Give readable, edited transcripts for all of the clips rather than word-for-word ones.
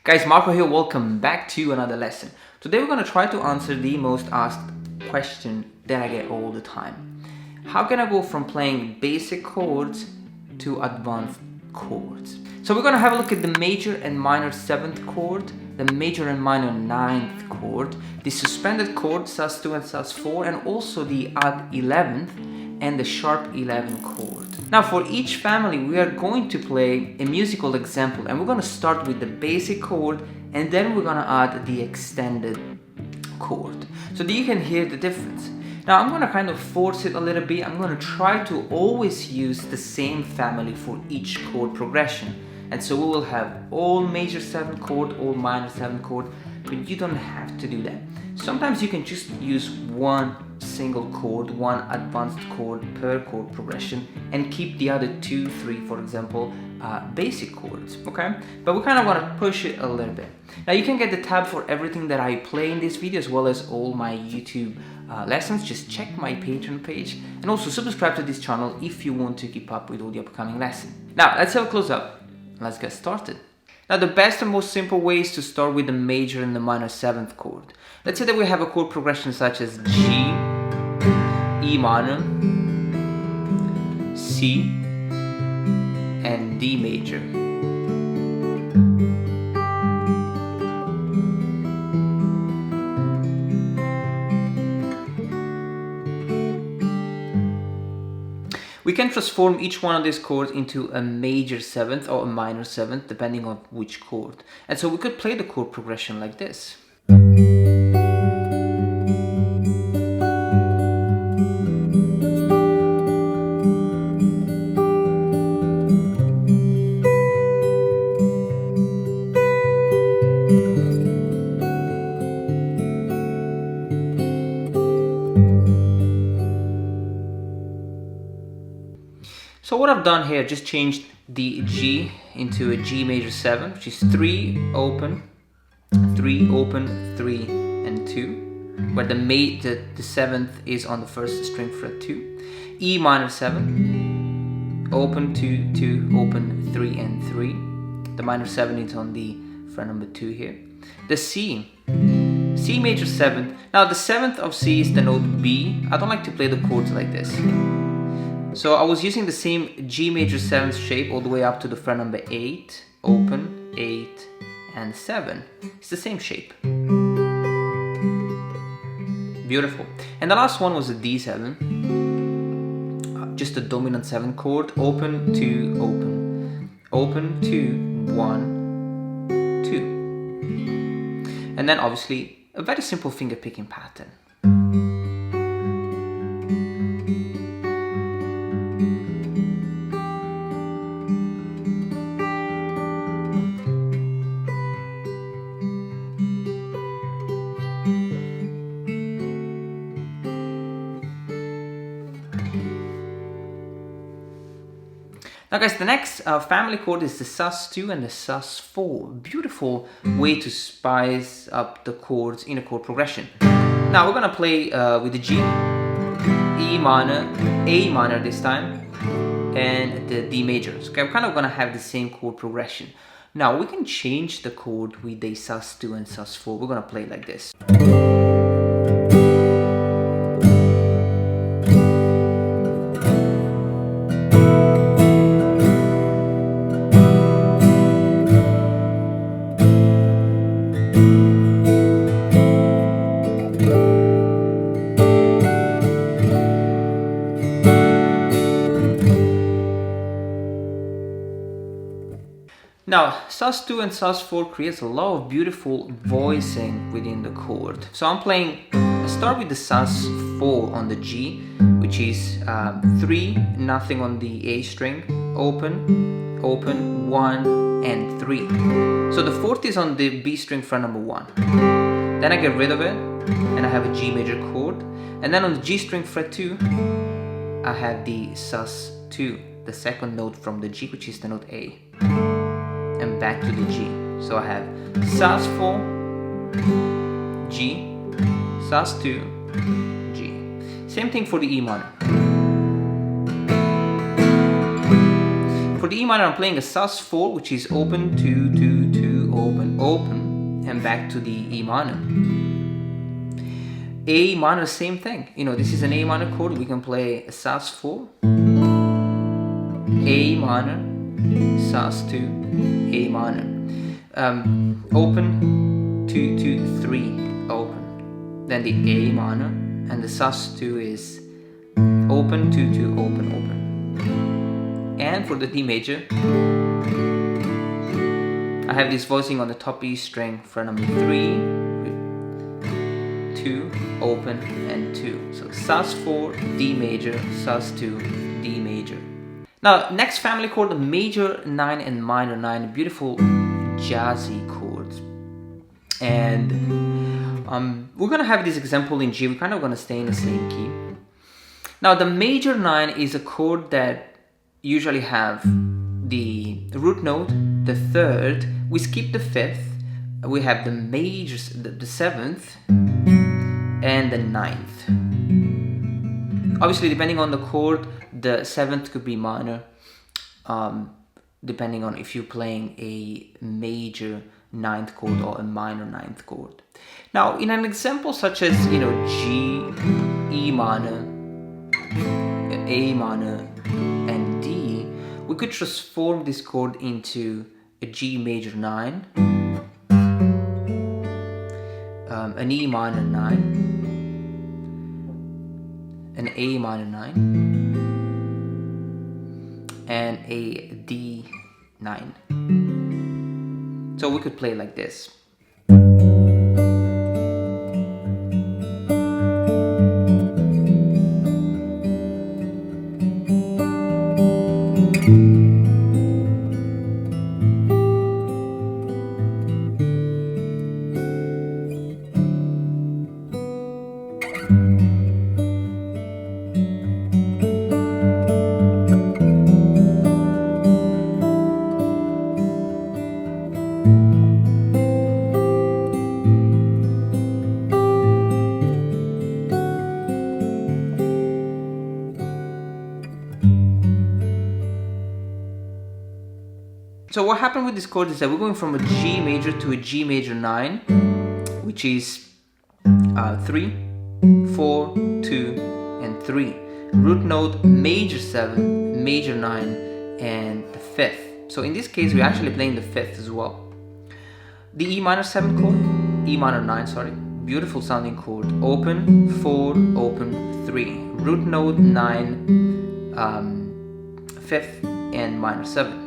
Guys, Marco here, welcome back to another lesson. Today we're going to try to answer the most asked question that I get all the time. How can I go from playing basic chords to advanced chords? So we're going to have a look at the major and minor 7th chord, the major and minor 9th chord, the suspended chord sus2 and sus4, and also the add 11th and the sharp 11 chord. Now for each family we are going to play a musical example, and we're going to start with the basic chord and then we're going to add the extended chord so that you can hear the difference. Now I'm going to kind of force it a little bit. I'm going to try to always use the same family for each chord progression, and so we will have all major 7th chord, all minor 7th chord, but you don't have to do that. Sometimes you can just use one single chord, one advanced chord per chord progression, and keep the other 2, 3, for example, basic chords, okay? But we kind of want to push it a little bit. Now you can get the tab for everything that I play in this video, as well as all my YouTube lessons. Just check my Patreon page, and also subscribe to this channel if you want to keep up with all the upcoming lessons. Now let's have a close up. Let's get started. Now the best and most simple way is to start with the major and the minor 7th chord. Let's say that we have a chord progression such as G, E minor, C, and D major. We can transform each one of these chords into a major 7th or a minor 7th, depending on which chord. And so we could play the chord progression like this. So what I've done here, just changed the G into a G major 7, which is 3 open, 3 open, 3 and 2, where the 7th is on the 1st string fret 2. E minor 7, open 2, 2, open 3 and 3. The minor 7 is on the fret number 2 here. The C major 7. Now the 7th of C is the note B. I don't like to play the chords like this. So I was using the same G major 7th shape all the way up to the fret number 8, open, 8, and 7. It's the same shape. Beautiful. And the last one was a D7, just a dominant 7th chord, open, 2, open, open, 2, 1, 2. And then obviously a very simple finger picking pattern. Now guys, the next family chord is the sus2 and the sus4. Beautiful way to spice up the chords in a chord progression. Now we're gonna play with the G, E minor, A minor this time, and the D majors. Okay, we're kind of gonna have the same chord progression. Now we can change the chord with the sus2 and sus4. We're gonna play like this. Now, sus2 and sus4 creates a lot of beautiful voicing within the chord. So I start with the sus4 on the G, which is 3, nothing on the A string, open, open, 1, and 3. So the 4th is on the B string fret number 1. Then I get rid of it, and I have a G major chord. And then on the G string fret 2, I have the sus2, the 2nd note from the G, which is the note A. And back to the G. So I have sus4, G, sus2, G. Same thing for the E minor. For the E minor, I'm playing a sus4, which is open, 2, 2, 2, open, open, and back to the E minor. A minor, same thing. You know, this is an A minor chord. We can play a sus4, A minor, sus2, A minor. Open, 2, 2, 3, open. Then the A minor, and the sus2 is open, 2, 2, open, open. And for the D major, I have this voicing on the top E string, fret number 3, 2, open, and 2. So sus4, D major, sus2, D major. Now, next family chord, the major 9 and minor 9, beautiful jazzy chords. And we're gonna have this example in G. We're kind of gonna stay in the same key. Now, the major 9 is a chord that usually have the root note, the third. We skip the fifth. We have the major, the seventh, and the ninth. Obviously, depending on the chord, the seventh could be minor, depending on if you're playing a major ninth chord or a minor ninth chord. Now, in an example such as, you know, G, E minor, A minor, and D, we could transform this chord into a G major 9, an E minor 9, an A minor 9, and a D 9. So we could play like this. So what happened with this chord is that we're going from a G major to a G major 9, which is 3, 4, 2, and 3. Root note, major 7, major 9, and the 5th. So in this case, we're actually playing the 5th as well. The E minor 7 chord, E minor 9, sorry, beautiful sounding chord. Open, 4, open, 3. Root note, 9, 5th, and minor 7.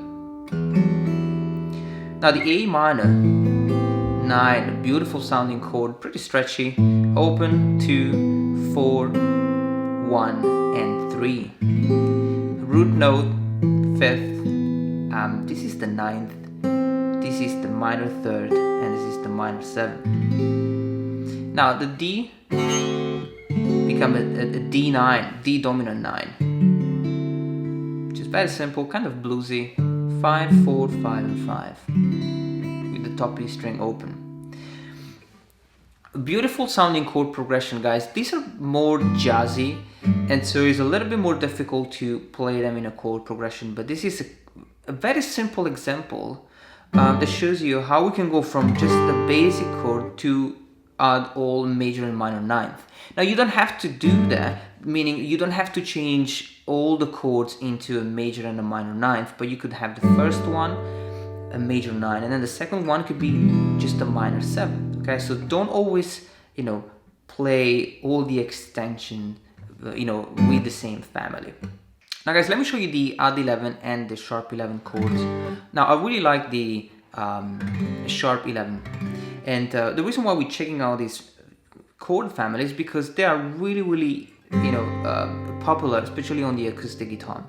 Now the A minor 9, beautiful sounding chord, pretty stretchy. Open, 2, 4, 1, and 3. Root note, 5th. This is the 9th. This is the minor 3rd, and this is the minor 7th. Now the D become a D9, D dominant 9. Which is very simple, kind of bluesy. 5, 4, 5, and 5 with the top E string open. Beautiful sounding chord progression, guys. These are more jazzy, and so it's a little bit more difficult to play them in a chord progression, but this is a very simple example that shows you how we can go from just the basic chord to add all major and minor ninth. Now you don't have to do that, meaning you don't have to change all the chords into a major and a minor ninth, but you could have the first one a major 9, and then the second one could be just a minor 7. Okay, so don't always, you know, play all the extension, you know, with the same family. Now guys, let me show you the add 11 and the sharp 11 chords. Now I really like the sharp 11, and the reason why we're checking out these chord families because they are really you know popular, especially on the acoustic guitar.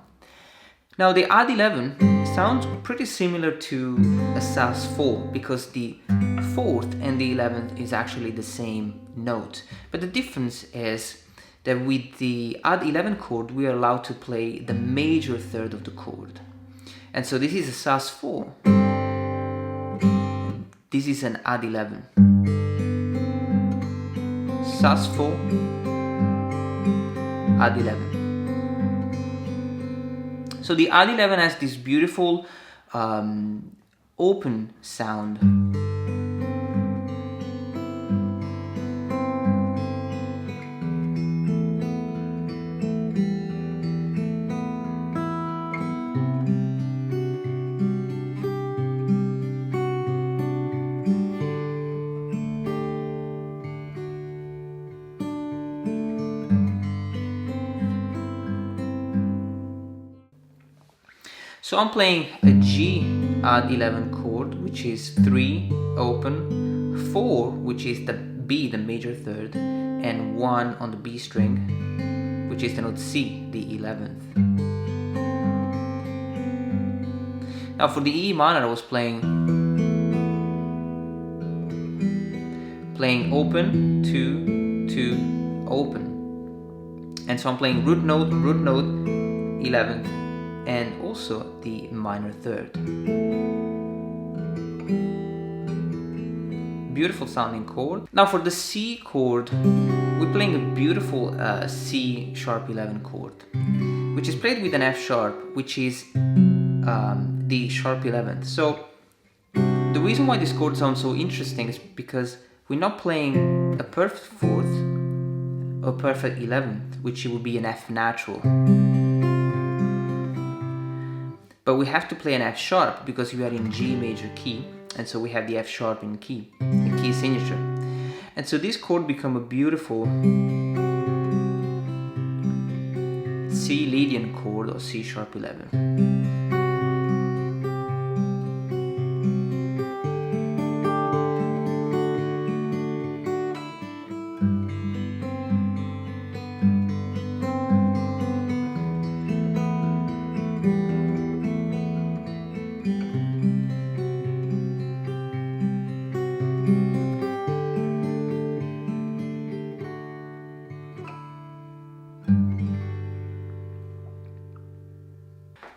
Now the add 11 sounds pretty similar to a sus4 because the 4th and the 11th is actually the same note, but the difference is that with the add 11 chord we are allowed to play the major third of the chord, and so this is a sus4, this is an add 11, sus4, add 11. So the add 11 has this beautiful open sound, So I'm playing a G add 11 chord, which is 3 open, 4 which is the B, the major third, and 1 on the B string, which is the note C, the 11th. Now for the E minor I was playing open, 2, 2, open. And so I'm playing root note, 11th, and also the minor third. Beautiful sounding chord. Now for the C chord, we're playing a beautiful C sharp 11 chord, which is played with an F sharp, which is the sharp 11th. So the reason why this chord sounds so interesting is because we're not playing a perfect fourth or perfect 11th, which would be an F natural. But we have to play an F sharp because we are in G major key, and so we have the F sharp in key, the key signature. And so this chord become a beautiful C Lydian chord, or C sharp 11.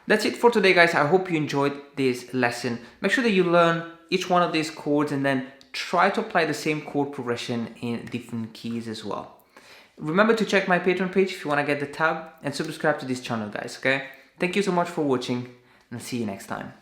That's it for today, guys. I hope you enjoyed this lesson. Make sure that you learn each one of these chords and then try to apply the same chord progression in different keys as well. Remember to check my Patreon page if you want to get the tab, and subscribe to this channel, guys, okay? Thank you so much for watching, and I'll see you next time.